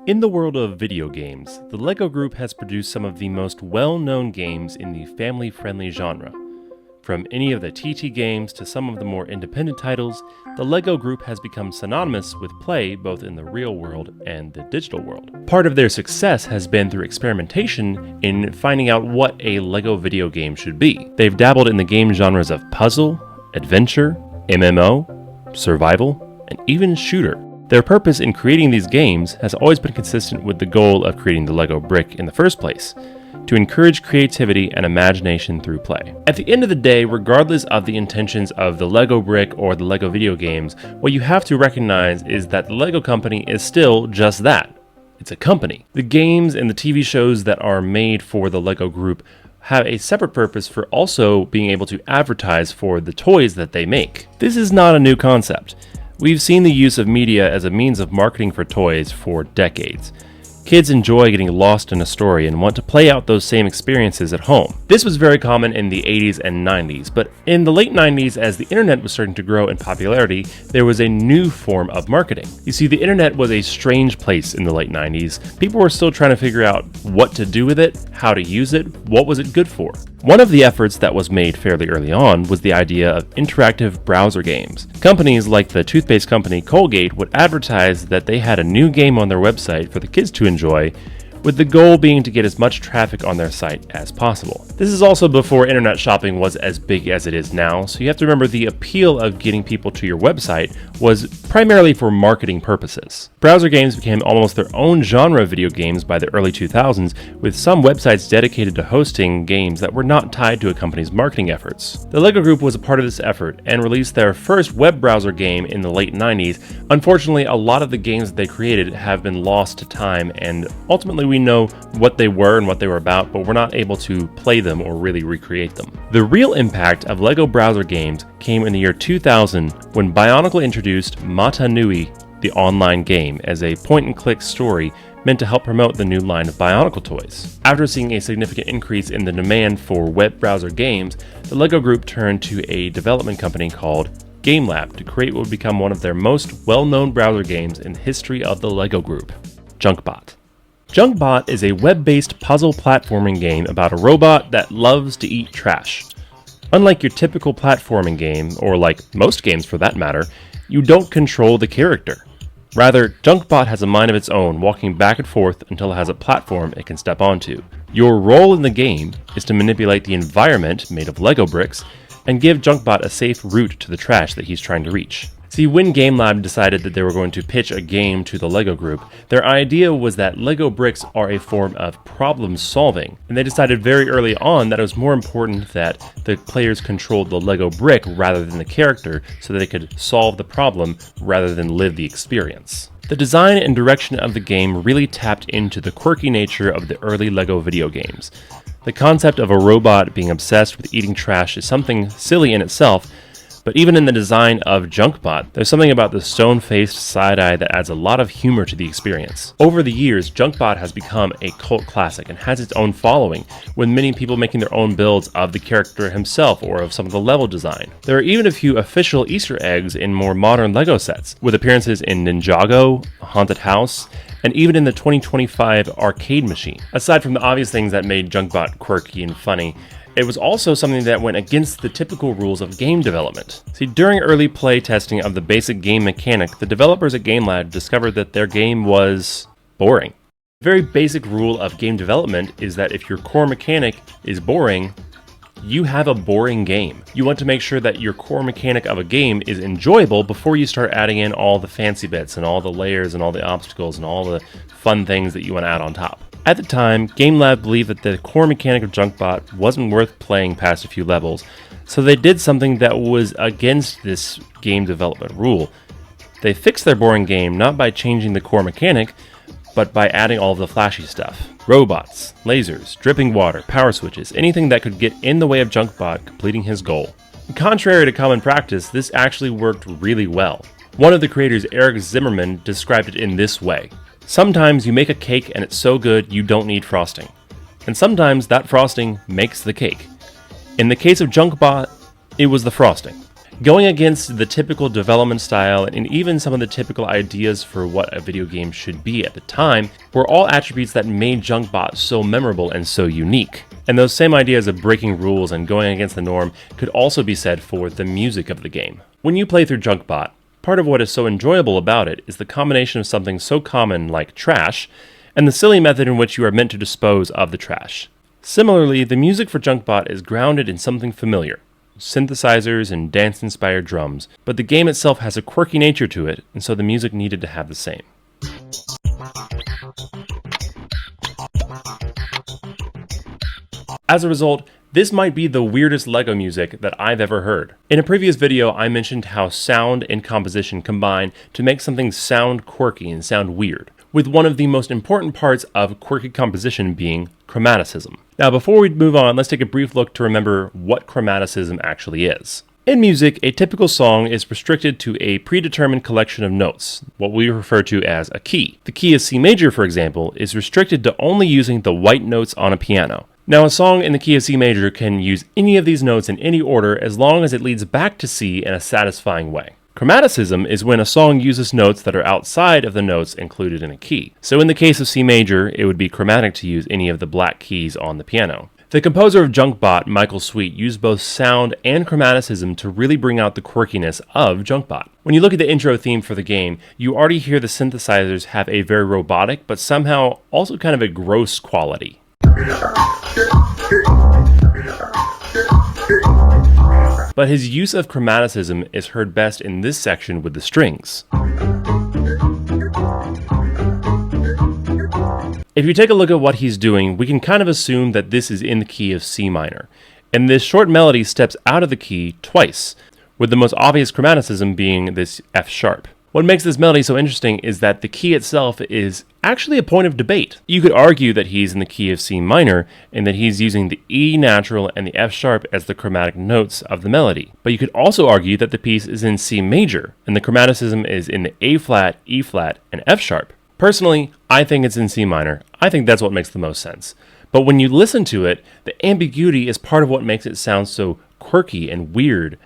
In the world of video games, the Lego Group has produced some of the most well-known games in the family-friendly genre. From any of the TT games to some of the more independent titles, the Lego Group has become synonymous with play both in the real world and the digital world. Part of their success has been through experimentation in finding out what a Lego video game should be. They've dabbled in the game genres of puzzle, adventure, MMO, survival, and even shooter. Their purpose in creating these games has always been consistent with the goal of creating the Lego brick in the first place, to encourage creativity and imagination through play. At the end of the day, regardless of the intentions of the Lego brick or the Lego video games, what you have to recognize is that the Lego company is still just that. It's a company. The games and the TV shows that are made for the Lego Group have a separate purpose for also being able to advertise for the toys that they make. This is not a new concept. We've seen the use of media as a means of marketing for toys for decades. Kids enjoy getting lost in a story and want to play out those same experiences at home. This was very common in the 80s and 90s, but in the late 90s, as the internet was starting to grow in popularity, there was a new form of marketing. You see, the internet was a strange place in the late 90s. People were still trying to figure out what to do with it, how to use it, what was it good for. One of the efforts that was made fairly early on was the idea of interactive browser games. Companies like the toothpaste company Colgate would advertise that they had a new game on their website for the kids to enjoy, with the goal being to get as much traffic on their site as possible. This is also before internet shopping was as big as it is now, so you have to remember the appeal of getting people to your website was primarily for marketing purposes. Browser games became almost their own genre of video games by the early 2000s, with some websites dedicated to hosting games that were not tied to a company's marketing efforts. The Lego Group was a part of this effort and released their first web browser game in the late 90s. Unfortunately, a lot of the games that they created have been lost to time, and ultimately we know what they were and what they were about, but we're not able to play them or really recreate them. The real impact of Lego browser games came in the year 2000 when Bionicle introduced Mata Nui, the online game, as a point-and-click story meant to help promote the new line of Bionicle toys. After seeing a significant increase in the demand for web browser games, the Lego Group turned to a development company called GameLab to create what would become one of their most well-known browser games in the history of the Lego Group, Junkbot. Junkbot is a web-based puzzle platforming game about a robot that loves to eat trash. Unlike your typical platforming game, or like most games for that matter, you don't control the character. Rather, Junkbot has a mind of its own, walking back and forth until it has a platform it can step onto. Your role in the game is to manipulate the environment, made of Lego bricks, and give Junkbot a safe route to the trash that he's trying to reach. See, when GameLab decided that they were going to pitch a game to the Lego Group, their idea was that Lego bricks are a form of problem solving, and they decided very early on that it was more important that the players controlled the Lego brick rather than the character so that they could solve the problem rather than live the experience. The design and direction of the game really tapped into the quirky nature of the early Lego video games. The concept of a robot being obsessed with eating trash is something silly in itself, but even in the design of Junkbot, there's something about the stone-faced side-eye that adds a lot of humor to the experience. Over the years, Junkbot has become a cult classic and has its own following, with many people making their own builds of the character himself or of some of the level design. There are even a few official Easter eggs in more modern Lego sets, with appearances in Ninjago, Haunted House, and even in the 2025 arcade machine. Aside from the obvious things that made Junkbot quirky and funny, it was also something that went against the typical rules of game development. See, during early play testing of the basic game mechanic, the developers at GameLab discovered that their game was boring. The very basic rule of game development is that if your core mechanic is boring, you have a boring game. You want to make sure that your core mechanic of a game is enjoyable before you start adding in all the fancy bits and all the layers and all the obstacles and all the fun things that you want to add on top. At the time, GameLab believed that the core mechanic of Junkbot wasn't worth playing past a few levels, so they did something that was against this game development rule. They fixed their boring game not by changing the core mechanic, but by adding all of the flashy stuff. Robots, lasers, dripping water, power switches, anything that could get in the way of Junkbot completing his goal. Contrary to common practice, this actually worked really well. One of the creators, Eric Zimmerman, described it in this way. Sometimes you make a cake and it's so good you don't need frosting. And sometimes that frosting makes the cake. In the case of Junkbot, it was the frosting. Going against the typical development style and even some of the typical ideas for what a video game should be at the time were all attributes that made Junkbot so memorable and so unique. And those same ideas of breaking rules and going against the norm could also be said for the music of the game. When you play through Junkbot, part of what is so enjoyable about it is the combination of something so common like trash and the silly method in which you are meant to dispose of the trash. Similarly, the music for Junkbot is grounded in something familiar, synthesizers and dance-inspired drums, but the game itself has a quirky nature to it, and so the music needed to have the same. As a result, this might be the weirdest LEGO music that I've ever heard. In a previous video, I mentioned how sound and composition combine to make something sound quirky and sound weird, with one of the most important parts of quirky composition being chromaticism. Now, before we move on, let's take a brief look to remember what chromaticism actually is. In music, a typical song is restricted to a predetermined collection of notes, what we refer to as a key. The key of C major, for example, is restricted to only using the white notes on a piano. Now, a song in the key of C major can use any of these notes in any order as long as it leads back to C in a satisfying way. Chromaticism is when a song uses notes that are outside of the notes included in a key. So in the case of C major, it would be chromatic to use any of the black keys on the piano. The composer of Junkbot, Michael Sweet, used both sound and chromaticism to really bring out the quirkiness of Junkbot. When you look at the intro theme for the game, you already hear the synthesizers have a very robotic, but somehow also kind of a gross quality. But his use of chromaticism is heard best in this section with the strings. If you take a look at what he's doing, we can kind of assume that this is in the key of C minor. And this short melody steps out of the key twice, with the most obvious chromaticism being this F sharp. What makes this melody so interesting is that the key itself is actually a point of debate. You could argue that he's in the key of C minor and that he's using the E natural and the F sharp as the chromatic notes of the melody. But you could also argue that the piece is in C major and the chromaticism is in the A flat, E flat, and F sharp. Personally, I think it's in C minor. I think that's what makes the most sense. But when you listen to it, the ambiguity is part of what makes it sound so quirky and weird.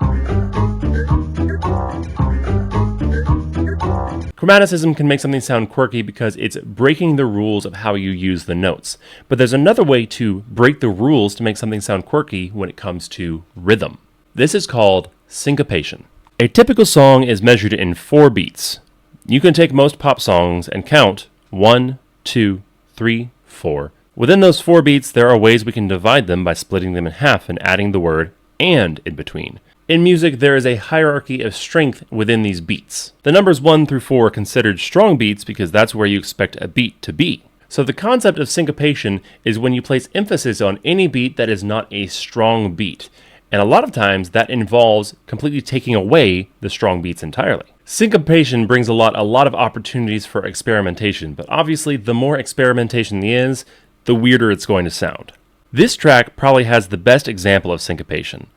Chromaticism can make something sound quirky because it's breaking the rules of how you use the notes. But there's another way to break the rules to make something sound quirky when it comes to rhythm. This is called syncopation. A typical song is measured in 4 beats. You can take most pop songs and count 1, 2, 3, 4. Within those 4 beats, there are ways we can divide them by splitting them in half and adding the word "and" in between. In music, there is a hierarchy of strength within these beats. The numbers 1 through 4 are considered strong beats because that's where you expect a beat to be. So the concept of syncopation is when you place emphasis on any beat that is not a strong beat. And a lot of times that involves completely taking away the strong beats entirely. Syncopation brings a lot of opportunities for experimentation, but obviously the more experimentation there is, the weirder it's going to sound. This track probably has the best example of syncopation.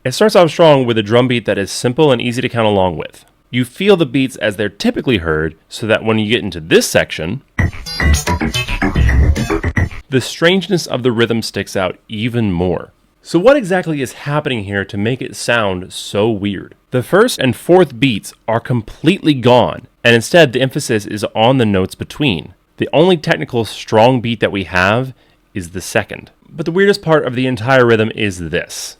It starts off strong with a drum beat that is simple and easy to count along with. You feel the beats as they're typically heard, so that when you get into this section, the strangeness of the rhythm sticks out even more. So what exactly is happening here to make it sound so weird? The first and fourth beats are completely gone, and instead the emphasis is on the notes between. The only technical strong beat that we have is the second. But the weirdest part of the entire rhythm is this.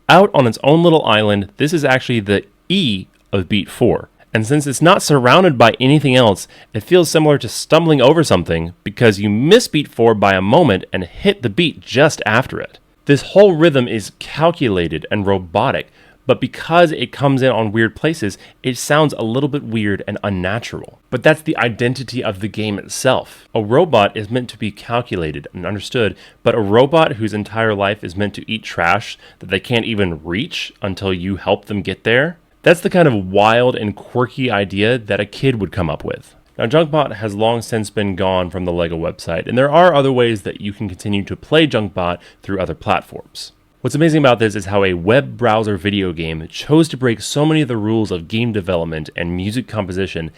Out on its own little island, this is actually the E of beat 4. And since it's not surrounded by anything else, it feels similar to stumbling over something because you miss beat 4 by a moment and hit the beat just after it. This whole rhythm is calculated and robotic, but because it comes in on weird places, it sounds a little bit weird and unnatural. But that's the identity of the game itself. A robot is meant to be calculated and understood, but a robot whose entire life is meant to eat trash that they can't even reach until you help them get there, that's the kind of wild and quirky idea that a kid would come up with. Now, Junkbot has long since been gone from the LEGO website, and there are other ways that you can continue to play Junkbot through other platforms. What's amazing about this is how a web browser video game chose to break so many of the rules of game development and music composition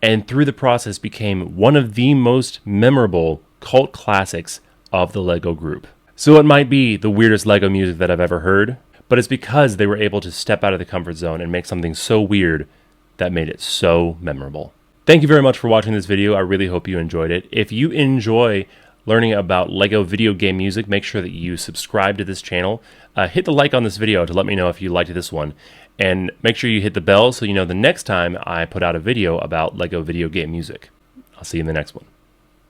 and through the process became one of the most memorable cult classics of the Lego group. So it might be the weirdest Lego music that I've ever heard, but it's because they were able to step out of the comfort zone and make something so weird that made it so memorable. Thank you very much for watching this video. I really hope you enjoyed it. If you enjoy learning about Lego video game music, make sure that you subscribe to this channel. Hit the like on this video to let me know if you liked this one. And make sure you hit the bell so you know the next time I put out a video about Lego video game music. I'll see you in the next one.